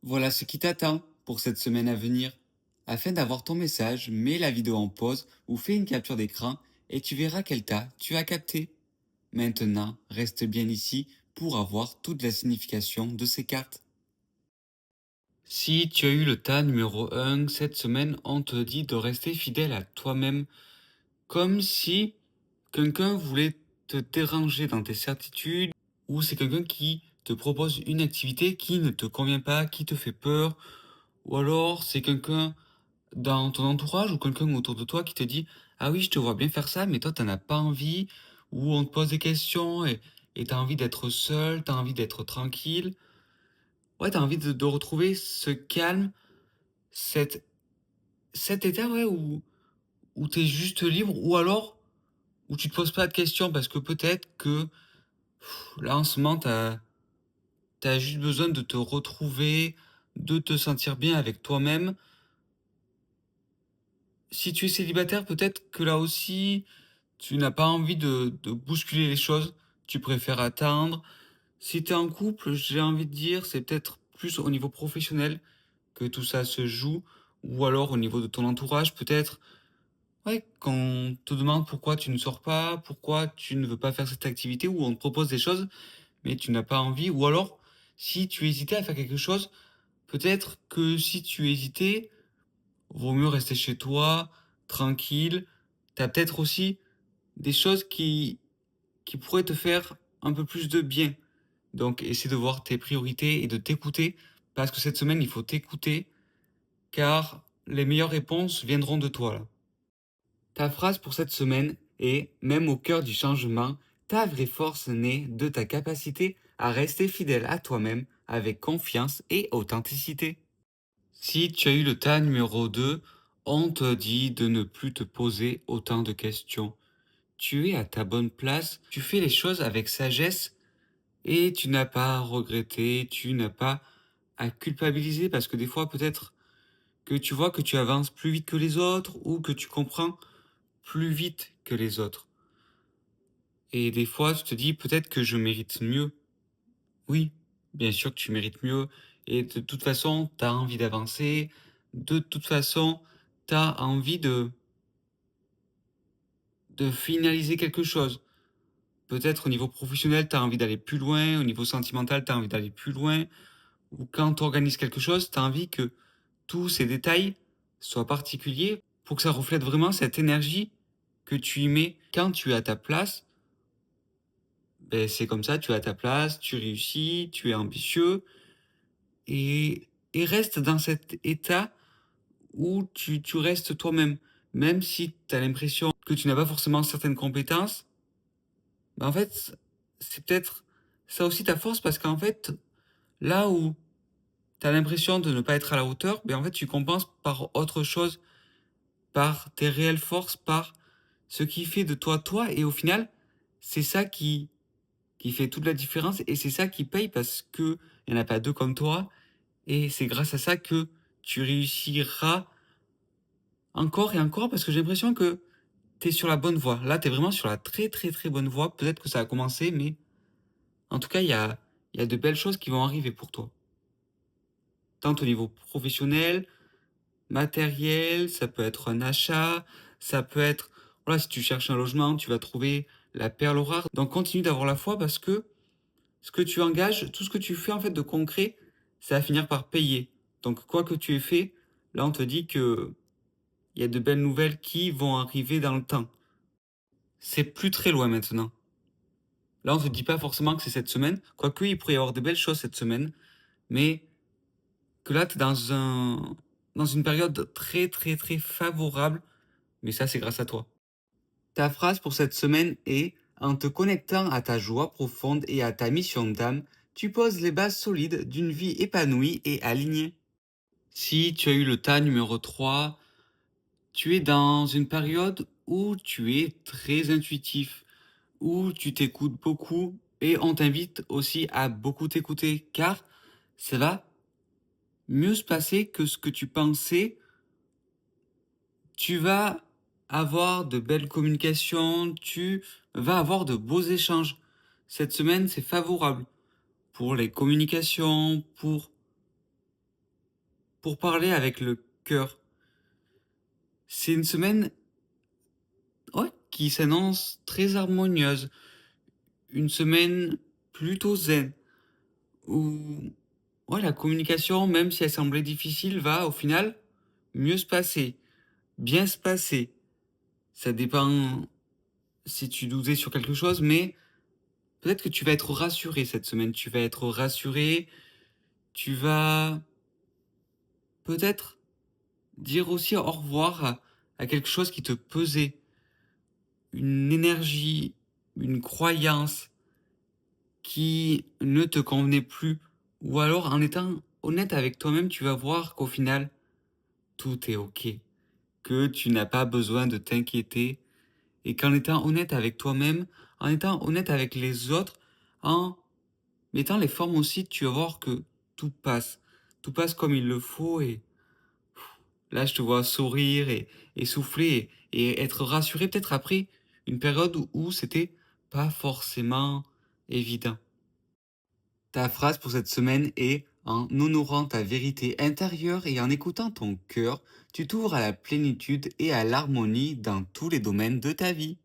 Voilà ce qui t'attend pour cette semaine à venir. Afin d'avoir ton message, mets la vidéo en pause ou fais une capture d'écran et tu verras quel tas tu as capté. Maintenant, reste bien ici pour avoir toute la signification de ces cartes. Si tu as eu le tas numéro 1 cette semaine, on te dit de rester fidèle à toi-même, comme si quelqu'un voulait te déranger dans tes certitudes, ou c'est quelqu'un qui te propose une activité qui ne te convient pas, qui te fait peur, ou alors c'est quelqu'un dans ton entourage ou quelqu'un autour de toi qui te dit: «Ah oui, je te vois bien faire ça, mais toi, t'en as pas envie», ou on te pose des questions et tu envie d'être seul, t'as envie d'être tranquille. Ouais, t'as envie de retrouver ce calme, cet cet état, ouais, où tu juste libre ou alors où tu te poses pas de questions parce que peut-être que là, en ce moment, t'as juste besoin de te retrouver, de te sentir bien avec toi-même. Si tu es célibataire, peut-être que là aussi, tu n'as pas envie de bousculer les choses, tu préfères attendre. Si tu es en couple, j'ai envie de dire, c'est peut-être plus au niveau professionnel que tout ça se joue, ou alors au niveau de ton entourage, peut-être, ouais, quand on te demande pourquoi tu ne sors pas, pourquoi tu ne veux pas faire cette activité, ou on te propose des choses, mais tu n'as pas envie, ou alors, si tu hésitais à faire quelque chose, peut-être que si tu hésitais, vaut mieux rester chez toi, tranquille. Tu as peut-être aussi des choses qui pourraient te faire un peu plus de bien. Donc, essaie de voir tes priorités et de t'écouter, parce que cette semaine, il faut t'écouter, car les meilleures réponses viendront de toi, là. Ta phrase pour cette semaine est: même au cœur du changement, ta vraie force naît de ta capacité à rester fidèle à toi-même avec confiance et authenticité. Si tu as eu le tas numéro 2, on te dit de ne plus te poser autant de questions. Tu es à ta bonne place, tu fais les choses avec sagesse et tu n'as pas à regretter, tu n'as pas à culpabiliser parce que des fois peut-être que tu vois que tu avances plus vite que les autres ou que tu comprends plus vite que les autres. Et des fois tu te dis peut-être que je mérite mieux. Oui, bien sûr que tu mérites mieux et de toute façon, tu as envie d'avancer, de toute façon, tu as envie de finaliser quelque chose. Peut-être au niveau professionnel, tu as envie d'aller plus loin, au niveau sentimental, tu as envie d'aller plus loin, ou quand tu organises quelque chose, tu as envie que tous ces détails soient particuliers pour que ça reflète vraiment cette énergie que tu y mets quand tu es à ta place. Ben, c'est comme ça, tu es à ta place, tu réussis, tu es ambitieux et reste dans cet état où tu restes toi-même. Même si tu as l'impression que tu n'as pas forcément certaines compétences, ben en fait, c'est peut-être ça aussi ta force parce qu'en fait, là où tu as l'impression de ne pas être à la hauteur, ben en fait, tu compenses par autre chose, par tes réelles forces, par ce qui fait de toi toi. Et au final, c'est ça qui fait toute la différence et c'est ça qui paye parce que il n'y en a pas deux comme toi. Et c'est grâce à ça que tu réussiras encore et encore parce que j'ai l'impression que tu es sur la bonne voie. Là, tu es vraiment sur la très, très, très bonne voie. Peut-être que ça a commencé, mais en tout cas, il y a de belles choses qui vont arriver pour toi. Tant au niveau professionnel, matériel, ça peut être un achat, ça peut être, voilà, si tu cherches un logement, tu vas trouver la perle rare. Donc continue d'avoir la foi parce que ce que tu engages, tout ce que tu fais en fait de concret, ça va finir par payer. Donc quoi que tu aies fait, là on te dit que il y a de belles nouvelles qui vont arriver dans le temps. C'est plus très loin maintenant. Là, on te dit pas forcément que c'est cette semaine, quoique il pourrait y avoir de belles choses cette semaine, mais que là, tu es dans une période très, très, très favorable, mais ça, c'est grâce à toi. Ta phrase pour cette semaine est: en te connectant à ta joie profonde et à ta mission d'âme, tu poses les bases solides d'une vie épanouie et alignée. Si tu as eu le tas numéro 3, tu es dans une période où tu es très intuitif, où tu t'écoutes beaucoup et on t'invite aussi à beaucoup t'écouter car ça va mieux se passer que ce que tu pensais. Tu vas avoir de belles communications, tu vas avoir de beaux échanges. Cette semaine, c'est favorable pour les communications, pour pour parler avec le cœur. C'est une semaine, ouais, qui s'annonce très harmonieuse, une semaine plutôt zen, où ouais, la communication, même si elle semblait difficile, va au final mieux se passer, bien se passer. Ça dépend si tu doutais sur quelque chose, mais peut-être que tu vas être rassuré cette semaine. Tu vas être rassuré, tu vas peut-être dire aussi au revoir à quelque chose qui te pesait, une énergie, une croyance qui ne te convenait plus. Ou alors en étant honnête avec toi-même, tu vas voir qu'au final, tout est OK, que tu n'as pas besoin de t'inquiéter et qu'en étant honnête avec toi-même, en étant honnête avec les autres, en mettant les formes aussi, tu vas voir que tout passe. Tout passe comme il le faut et là, je te vois sourire et souffler et être rassuré peut-être après une période où c'était pas forcément évident. Ta phrase pour cette semaine est: en honorant ta vérité intérieure et en écoutant ton cœur, tu t'ouvres à la plénitude et à l'harmonie dans tous les domaines de ta vie.